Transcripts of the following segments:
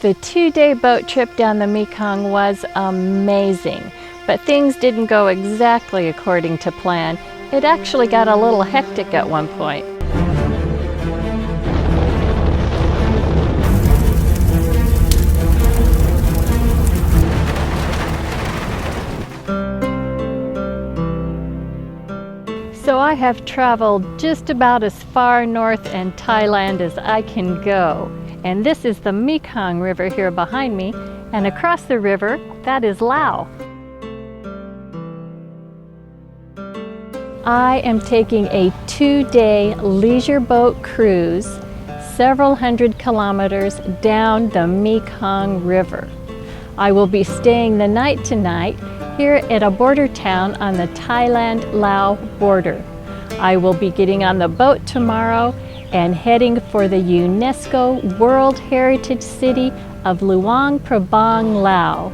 The 2-day boat trip down the Mekong was amazing, but things didn't go exactly according to plan. It actually got a little hectic at one point. So I have traveled just about as far north in Thailand as I can go. And this is the Mekong River here behind me, and across the river, that is Lao. I am taking a 2-day leisure boat cruise, several hundred kilometers down the Mekong River. I will be staying the night tonight here at a border town on the Thailand-Lao border. I will be getting on the boat tomorrow and heading for the UNESCO World Heritage City of Luang Prabang, Lao.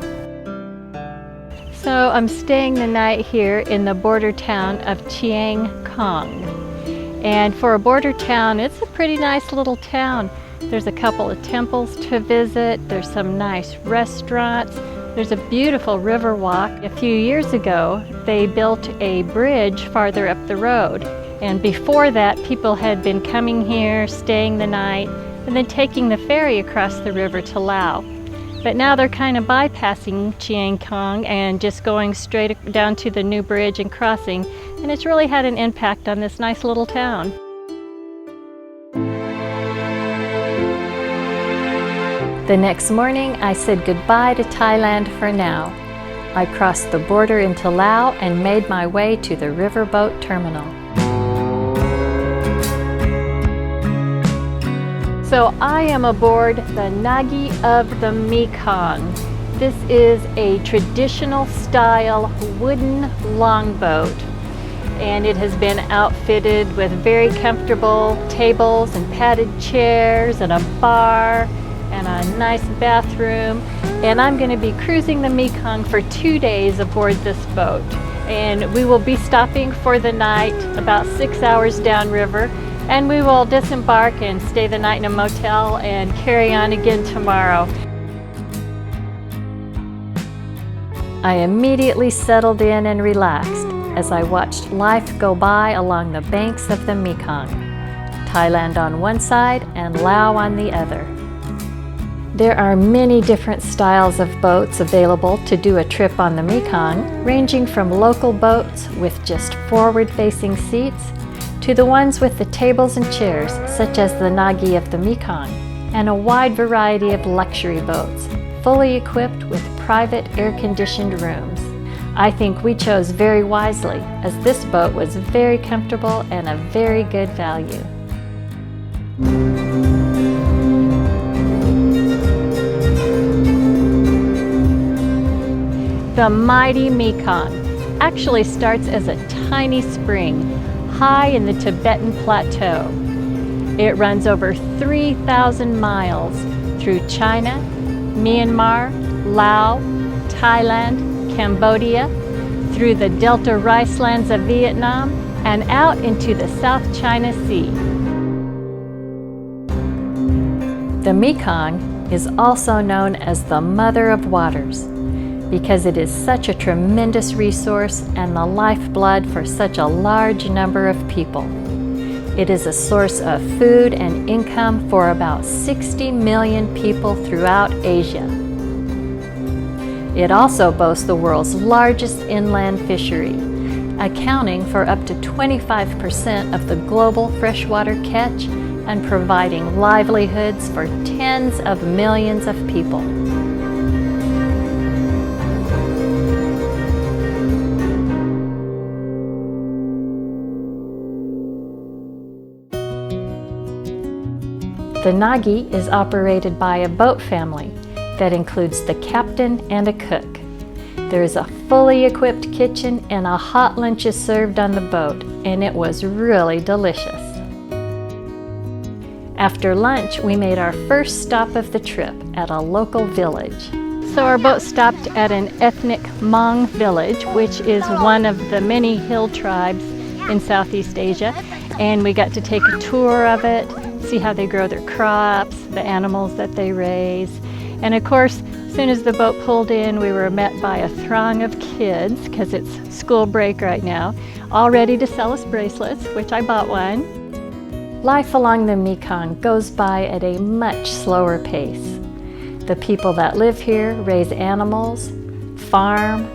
So I'm staying the night here in the border town of Chiang Khong. And for a border town, it's a pretty nice little town. There's a couple of temples to visit, there's some nice restaurants, there's a beautiful river walk. A few years ago, they built a bridge farther up the road. And before that, people had been coming here, staying the night, and then taking the ferry across the river to Lao. But now they're kind of bypassing Chaing Khong and just going straight down to the new bridge and crossing, and it's really had an impact on this nice little town. The next morning, I said goodbye to Thailand for now. I crossed the border into Lao and made my way to the riverboat terminal. So I am aboard the Nagi of the Mekong. This is a traditional style wooden longboat, and it has been outfitted with very comfortable tables and padded chairs and a bar and a nice bathroom. And I'm going to be cruising the Mekong for 2 days aboard this boat. And we will be stopping for the night about 6 hours downriver. And we will disembark and stay the night in a motel and carry on again tomorrow. I immediately settled in and relaxed as I watched life go by along the banks of the Mekong, Thailand on one side and Lao on the other. There are many different styles of boats available to do a trip on the Mekong, ranging from local boats with just forward-facing seats to the ones with the tables and chairs, such as the Nagi of the Mekong, and a wide variety of luxury boats, fully equipped with private air-conditioned rooms. I think we chose very wisely, as this boat was very comfortable and a very good value. The mighty Mekong actually starts as a tiny spring high in the Tibetan Plateau. It runs over 3,000 miles through China, Myanmar, Laos, Thailand, Cambodia, through the Delta rice lands of Vietnam, and out into the South China Sea. The Mekong is also known as the Mother of Waters, because it is such a tremendous resource and the lifeblood for such a large number of people. It is a source of food and income for about 60 million people throughout Asia. It also boasts the world's largest inland fishery, accounting for up to 25% of the global freshwater catch and providing livelihoods for tens of millions of people. The Nagi is operated by a boat family that includes the captain and a cook. There is a fully equipped kitchen and a hot lunch is served on the boat, and it was really delicious. After lunch, we made our first stop of the trip at a local village. So our boat stopped at an ethnic Hmong village, which is one of the many hill tribes in Southeast Asia, and we got to take a tour of it, see how they grow their crops, the animals that they raise. And of course, as soon as the boat pulled in, we were met by a throng of kids, because it's school break right now, all ready to sell us bracelets, which I bought one. Life along the Mekong goes by at a much slower pace. The people that live here raise animals, farm,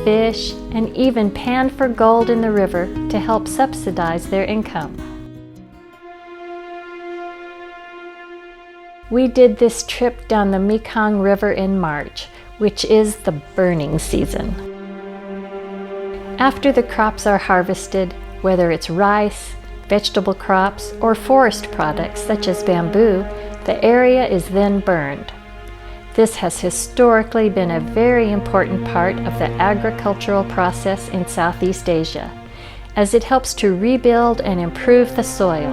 fish, and even pan for gold in the river to help subsidize their income. We did this trip down the Mekong River in March, which is the burning season. After the crops are harvested, whether it's rice, vegetable crops, or forest products such as bamboo, the area is then burned. This has historically been a very important part of the agricultural process in Southeast Asia, as it helps to rebuild and improve the soil.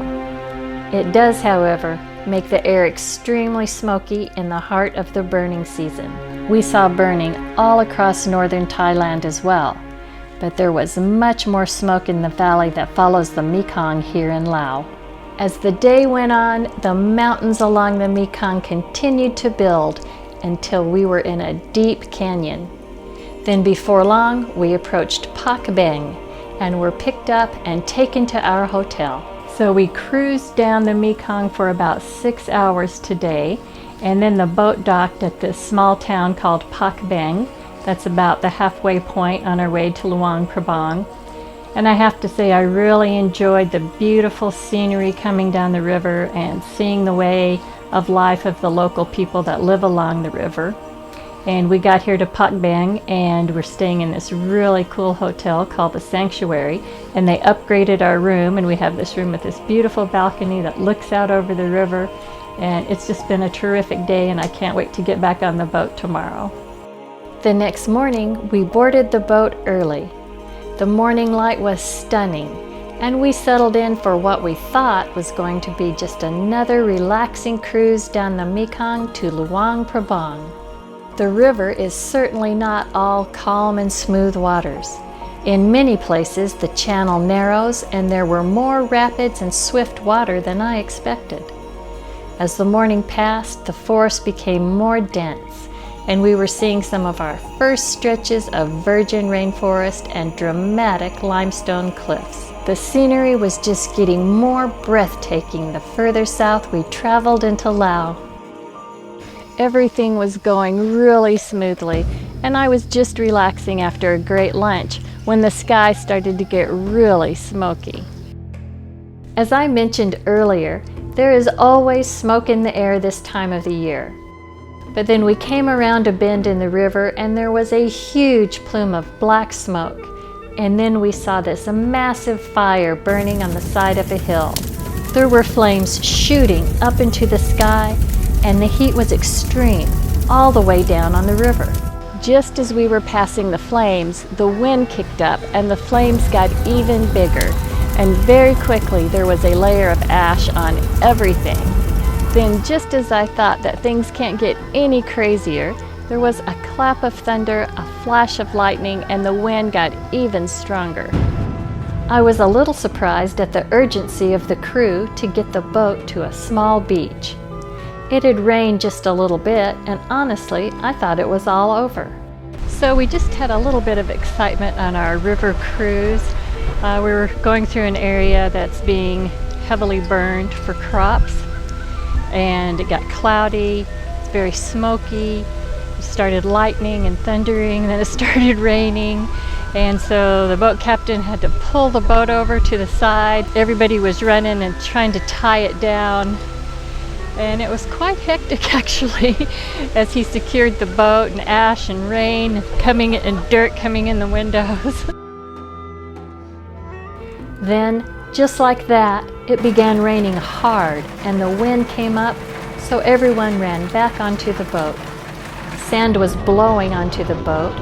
It does, however, make the air extremely smoky in the heart of the burning season. We saw burning all across northern Thailand as well, but there was much more smoke in the valley that follows the Mekong here in Laos. As the day went on, the mountains along the Mekong continued to build until we were in a deep canyon. Then before long, we approached Pak Beng and were picked up and taken to our hotel. So we cruised down the Mekong for about 6 hours today, and then the boat docked at this small town called Pak Beng. That's about the halfway point on our way to Luang Prabang. And I have to say, I really enjoyed the beautiful scenery coming down the river and seeing the way of life of the local people that live along the river. And we got here to Pak Beng, and we're staying in this really cool hotel called the Sanctuary, and they upgraded our room, and we have this room with this beautiful balcony that looks out over the river, and it's just been a terrific day, and I can't wait to get back on the boat tomorrow. The next morning, we boarded the boat early. The morning light was stunning, and we settled in for what we thought was going to be just another relaxing cruise down the Mekong to Luang Prabang. The river is certainly not all calm and smooth waters. In many places, the channel narrows and there were more rapids and swift water than I expected. As the morning passed, the forest became more dense, and we were seeing some of our first stretches of virgin rainforest and dramatic limestone cliffs. The scenery was just getting more breathtaking the further south we traveled into Laos. Everything was going really smoothly, and I was just relaxing after a great lunch when the sky started to get really smoky. As I mentioned earlier, there is always smoke in the air this time of the year. But then we came around a bend in the river and there was a huge plume of black smoke. And then we saw this massive fire burning on the side of a hill. There were flames shooting up into the sky, and the heat was extreme all the way down on the river. Just as we were passing the flames, the wind kicked up and the flames got even bigger, and very quickly there was a layer of ash on everything. Then, just as I thought that things can't get any crazier, there was a clap of thunder, a flash of lightning, and the wind got even stronger. I was a little surprised at the urgency of the crew to get the boat to a small beach. It had rained just a little bit, and honestly, I thought it was all over. So we just had a little bit of excitement on our river cruise. We were going through an area that's being heavily burned for crops, and it got cloudy, it's very smoky. It started lightning and thundering, then it started raining, and so the boat captain had to pull the boat over to the side. Everybody was running and trying to tie it down. And it was quite hectic actually, as he secured the boat, and ash and rain coming and dirt coming in the windows. Then, just like that, it began raining hard and the wind came up, so everyone ran back onto the boat. Sand was blowing onto the boat,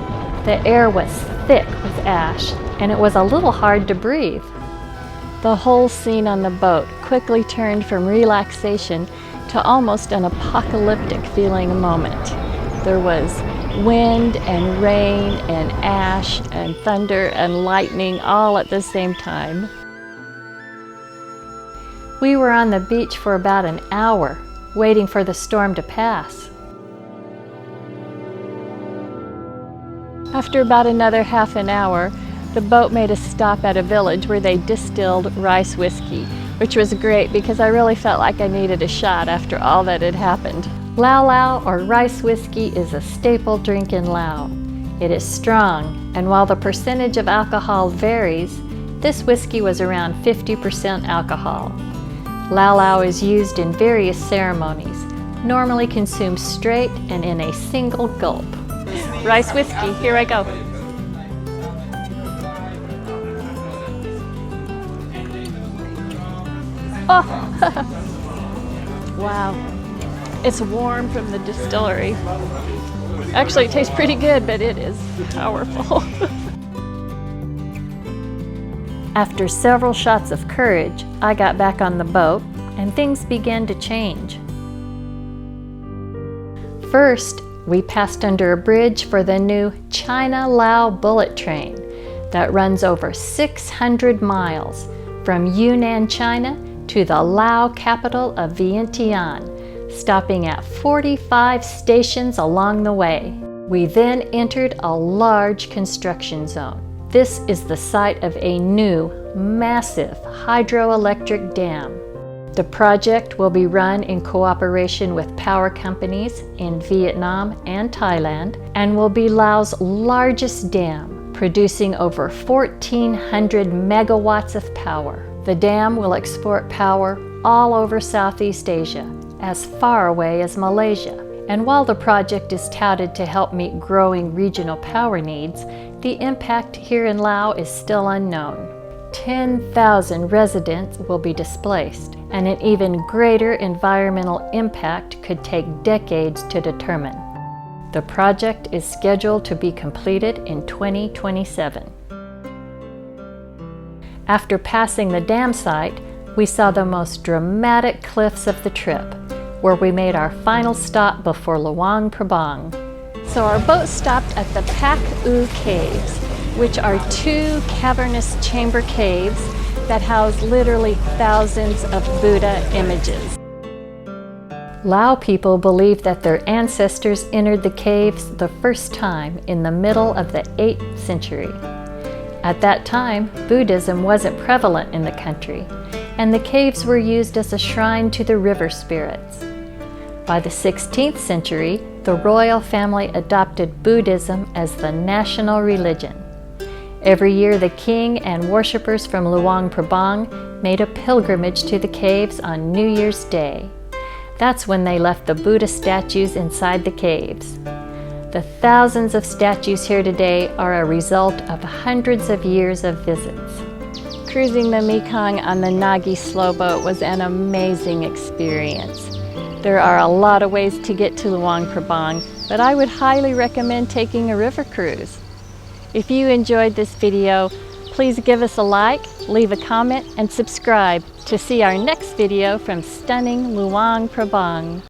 the air was thick with ash, and it was a little hard to breathe. The whole scene on the boat quickly turned from relaxation to almost an apocalyptic feeling moment. There was wind and rain and ash and thunder and lightning all at the same time. We were on the beach for about an hour, waiting for the storm to pass. After about another half an hour, the boat made a stop at a village where they distilled rice whiskey, which was great because I really felt like I needed a shot after all that had happened. Lao Lao, or rice whiskey, is a staple drink in Laos. It is strong, and while the percentage of alcohol varies, this whiskey was around 50% alcohol. Lao Lao is used in various ceremonies, normally consumed straight and in a single gulp. Rice whiskey, here I go. Oh, wow. It's warm from the distillery. Actually, it tastes pretty good, but it is powerful. After several shots of courage, I got back on the boat and things began to change. First, we passed under a bridge for the new China-Lao bullet train that runs over 600 miles from Yunnan, China to the Lao capital of Vientiane, stopping at 45 stations along the way. We then entered a large construction zone. This is the site of a new, massive hydroelectric dam. The project will be run in cooperation with power companies in Vietnam and Thailand and will be Laos' largest dam, producing over 1,400 megawatts of power. The dam will export power all over Southeast Asia, as far away as Malaysia. And while the project is touted to help meet growing regional power needs, the impact here in Laos is still unknown. 10,000 residents will be displaced, and an even greater environmental impact could take decades to determine. The project is scheduled to be completed in 2027. After passing the dam site, we saw the most dramatic cliffs of the trip, where we made our final stop before Luang Prabang. So our boat stopped at the Pak Ou Caves, which are 2 cavernous chamber caves that house literally thousands of Buddha images. Lao people believe that their ancestors entered the caves the first time in the middle of the 8th century. At that time, Buddhism wasn't prevalent in the country, and the caves were used as a shrine to the river spirits. By the 16th century, the royal family adopted Buddhism as the national religion. Every year, the king and worshippers from Luang Prabang made a pilgrimage to the caves on New Year's Day. That's when they left the Buddha statues inside the caves. The thousands of statues here today are a result of hundreds of years of visits. Cruising the Mekong on the Nagi slowboat was an amazing experience. There are a lot of ways to get to Luang Prabang, but I would highly recommend taking a river cruise. If you enjoyed this video, please give us a like, leave a comment, and subscribe to see our next video from stunning Luang Prabang.